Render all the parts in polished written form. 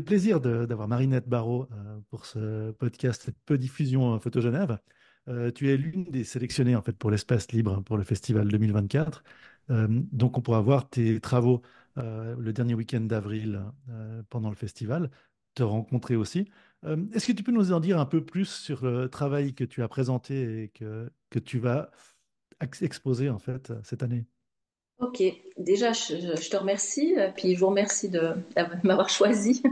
le plaisir d'avoir Marinette Barrault pour ce podcast Peu diffusion Photo Genève. Tu es l'une des sélectionnées en fait pour l'espace libre pour le festival 2024. Donc on pourra voir tes travaux le dernier week-end d'avril pendant le festival, te rencontrer aussi. Est-ce que tu peux nous en dire un peu plus sur le travail que tu as présenté et que tu vas exposer en fait cette année? Ok, déjà je te remercie, puis je vous remercie de m'avoir choisi.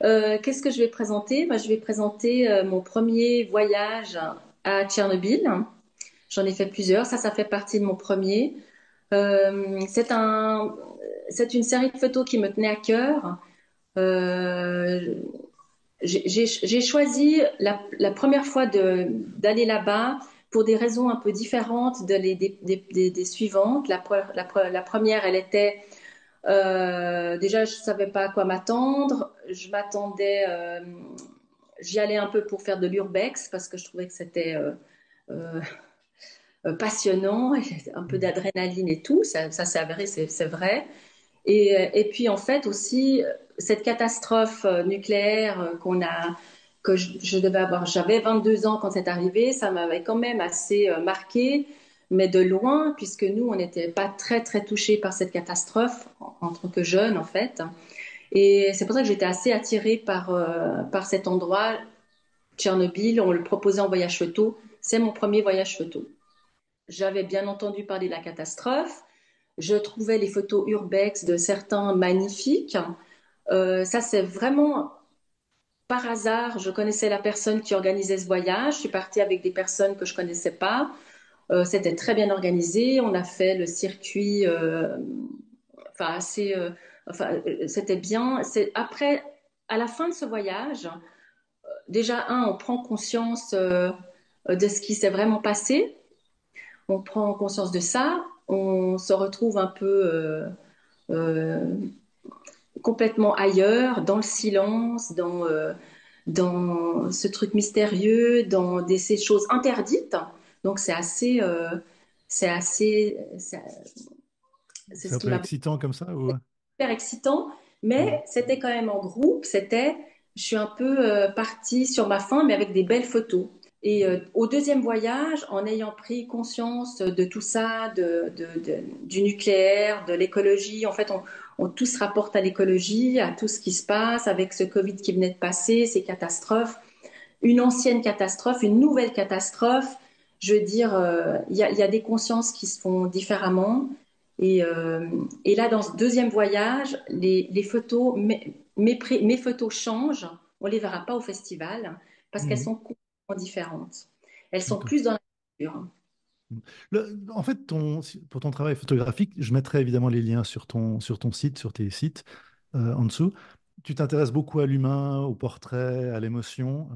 Qu'est-ce que je vais présenter? Je vais présenter mon premier voyage à Tchernobyl. J'en ai fait plusieurs, ça fait partie de mon premier. C'est une série de photos qui me tenait à cœur. Euh, j'ai choisi la première fois d'aller là-bas pour des raisons un peu différentes des suivantes. La première, elle était déjà, je savais pas à quoi m'attendre. J'y allais un peu pour faire de l'urbex parce que je trouvais que c'était euh, passionnant, un peu Mm. d'adrénaline et tout. Ça s'est avéré, c'est vrai. Et puis en fait aussi cette catastrophe nucléaire que je devais avoir, j'avais 22 ans quand c'est arrivé, ça m'avait quand même assez marqué, mais de loin, puisque nous, on n'était pas très très touchés par cette catastrophe en tant que jeunes en fait. Et c'est pour ça que j'étais assez attirée par cet endroit, Tchernobyl. On le proposait en voyage photo. C'est mon premier voyage photo. J'avais bien entendu parler de la catastrophe. Je trouvais les photos urbex de certains magnifiques. Ça, c'est vraiment par hasard. Je connaissais la personne qui organisait ce voyage. Je suis partie avec des personnes que je connaissais pas. C'était très bien organisé. On a fait le circuit, enfin assez, c'était bien. Après, à la fin de ce voyage, déjà on prend conscience de ce qui s'est vraiment passé. On prend conscience de ça. On se retrouve un peu euh, complètement ailleurs, dans le silence, dans ce truc mystérieux, ces choses interdites. Donc c'est assez, c'est c'est C'est ce un qui peu m'a excitant comme ça ou... super excitant, Mm. mais c'était quand même en groupe. Je suis un peu partie sur ma faim, mais avec des belles photos. Et au deuxième voyage, en ayant pris conscience de tout ça, du nucléaire, de l'écologie, en fait, on tout se rapporte à l'écologie, à tout ce qui se passe avec ce Covid qui venait de passer, ces catastrophes, une ancienne catastrophe, une nouvelle catastrophe. Je veux dire, il y a des consciences qui se font différemment. Et là, dans ce deuxième voyage, les photos, mes photos changent. On les verra pas au festival parce qu'elles Mhm. sont complètement différentes. Elles sont D'accord. plus dans la nature. En fait, pour ton travail photographique, je mettrai évidemment les liens sur ton site, sur tes sites en dessous. Tu t'intéresses beaucoup à l'humain, au portrait, à l'émotion.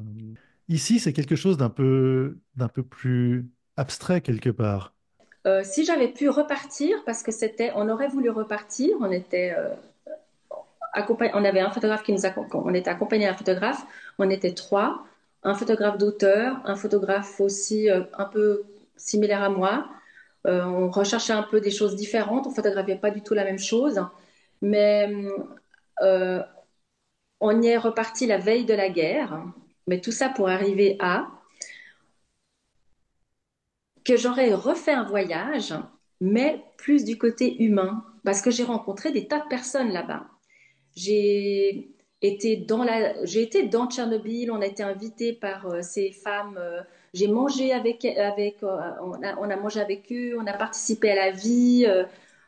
Ici, c'est quelque chose d'un peu plus abstrait quelque part. Si j'avais pu repartir, parce que on aurait voulu repartir, on avait un photographe on était accompagné d'un photographe, on était trois, un photographe d'auteur, un photographe aussi un peu similaire à moi. On recherchait un peu des choses différentes, on photographiait pas du tout la même chose, mais euh, on y est reparti la veille de la guerre, mais tout ça pour arriver à que j'aurais refait un voyage, mais plus du côté humain, parce que j'ai rencontré des tas de personnes là-bas. J'ai j'ai été dans Tchernobyl, on a été invité par ces femmes, j'ai mangé on a mangé avec eux, on a participé à la vie.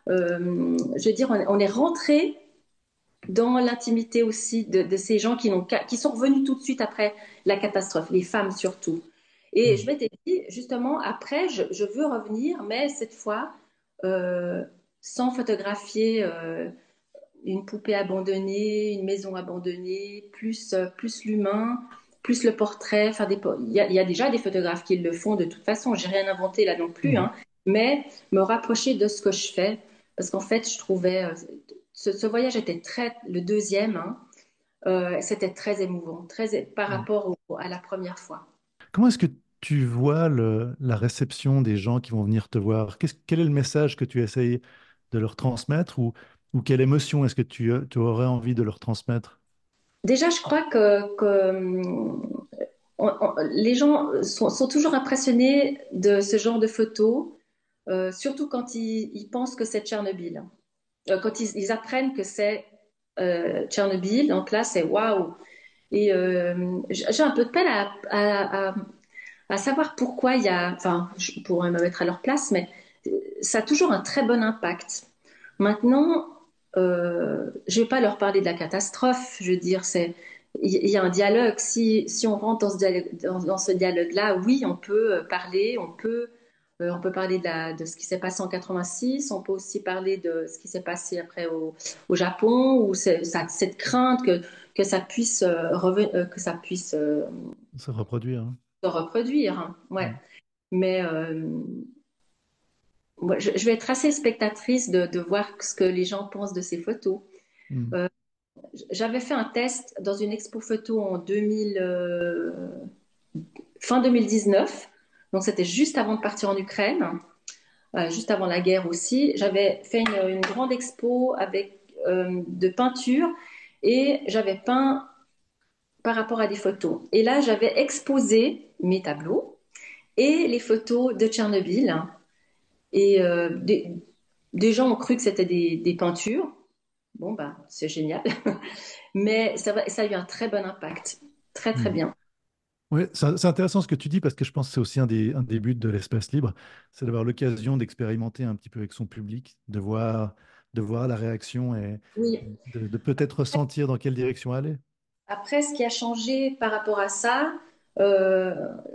Je veux dire, on est rentré dans l'intimité aussi de ces gens qui sont revenus tout de suite après la catastrophe, les femmes surtout. Et je Hmm. m'étais dit, justement, après, je veux revenir, mais cette fois, euh, sans photographier une poupée abandonnée, une maison abandonnée, plus l'humain, plus le portrait. Il y a déjà des photographes qui le font de toute façon. J'ai rien inventé là non plus, Mhm. hein, mais me rapprocher de ce que je fais, parce qu'en fait, je trouvais ce voyage était le deuxième, hein, c'était très émouvant, par Hmm. rapport à la première fois. Comment est-ce que tu vois la réception des gens qui vont venir te voir? Quel est le message que tu essayes de leur transmettre ou quelle émotion est-ce que tu aurais envie de leur transmettre? Déjà, je crois les gens sont toujours impressionnés de ce genre de photos, surtout quand ils pensent que c'est Tchernobyl. Quand ils apprennent que c'est Tchernobyl, donc là, c'est waouh. Et j'ai un peu de peine à savoir pourquoi il y a, enfin, je pourrais me mettre à leur place, mais ça a toujours un très bon impact. Maintenant, je vais pas leur parler de la catastrophe. Je veux dire, il y a un dialogue. Si on rentre dans ce dialogue-là, oui, on peut parler, on peut parler de ce qui s'est passé en 86. On peut aussi parler de ce qui s'est passé après au Japon, où cette crainte que ça puisse que ça puisse Se reproduire, hein. se reproduire, hein. Ouais. Mm. Mais moi, je vais être assez spectatrice de voir ce que les gens pensent de ces photos. Mm. Euh, J'avais fait un test dans une expo photo en 2000, fin 2019. Donc, c'était juste avant de partir en Ukraine, juste avant la guerre aussi. J'avais fait une grande expo avec de peinture et j'avais peint par rapport à des photos. Et là, j'avais exposé mes tableaux et les photos de Tchernobyl. Et des gens ont cru que c'était des peintures. Bon, bah, c'est génial. Mais ça a eu un très bon impact. Très, très Mm. bien. Oui, c'est intéressant ce que tu dis parce que je pense que c'est aussi un des buts de l'espace libre, c'est d'avoir l'occasion d'expérimenter un petit peu avec son public, de voir la réaction et Oui. de peut-être ressentir dans quelle direction aller. Après, ce qui a changé par rapport à ça,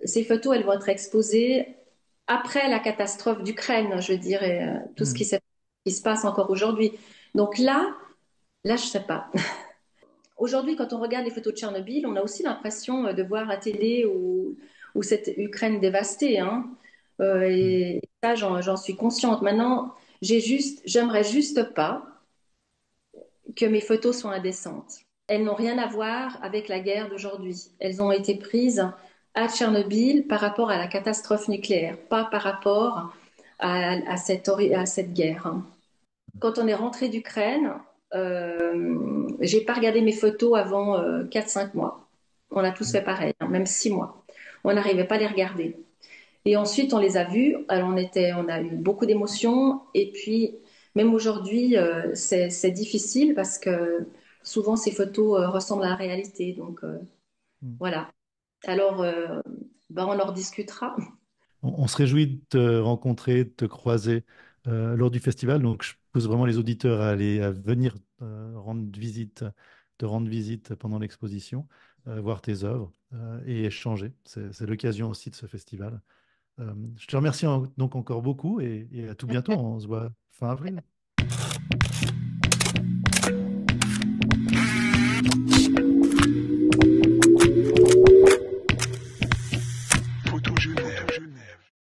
ces photos, elles vont être exposées après la catastrophe d'Ukraine, je dirais, tout ce Mm. qui se passe encore aujourd'hui. Donc là, je sais pas. Aujourd'hui, quand on regarde les photos de Tchernobyl, on a aussi l'impression de voir la télé ou cette Ukraine dévastée, hein. Mm. Et ça, j'en suis consciente. Maintenant, j'aimerais juste pas que mes photos soient indécentes. Elles n'ont rien à voir avec la guerre d'aujourd'hui. Elles ont été prises à Tchernobyl par rapport à la catastrophe nucléaire, pas par rapport à cette guerre, hein. Quand on est rentré d'Ukraine, j'ai pas regardé mes photos avant 4-5 mois. On a tous fait pareil, hein, même 6 mois. On n'arrivait pas à les regarder. Et ensuite, on les a vus. Alors, on a eu beaucoup d'émotions. Et puis, même aujourd'hui, c'est difficile parce que souvent, ces photos ressemblent à la réalité. Donc, Mm. voilà. Alors, ben, on en rediscutera. On se réjouit de te rencontrer, de te croiser lors du festival. Donc, je pousse vraiment les auditeurs à venir te rendre visite pendant l'exposition, voir tes œuvres et échanger. C'est l'occasion aussi de ce festival. Je te remercie donc encore beaucoup et à tout bientôt. On se voit fin avril.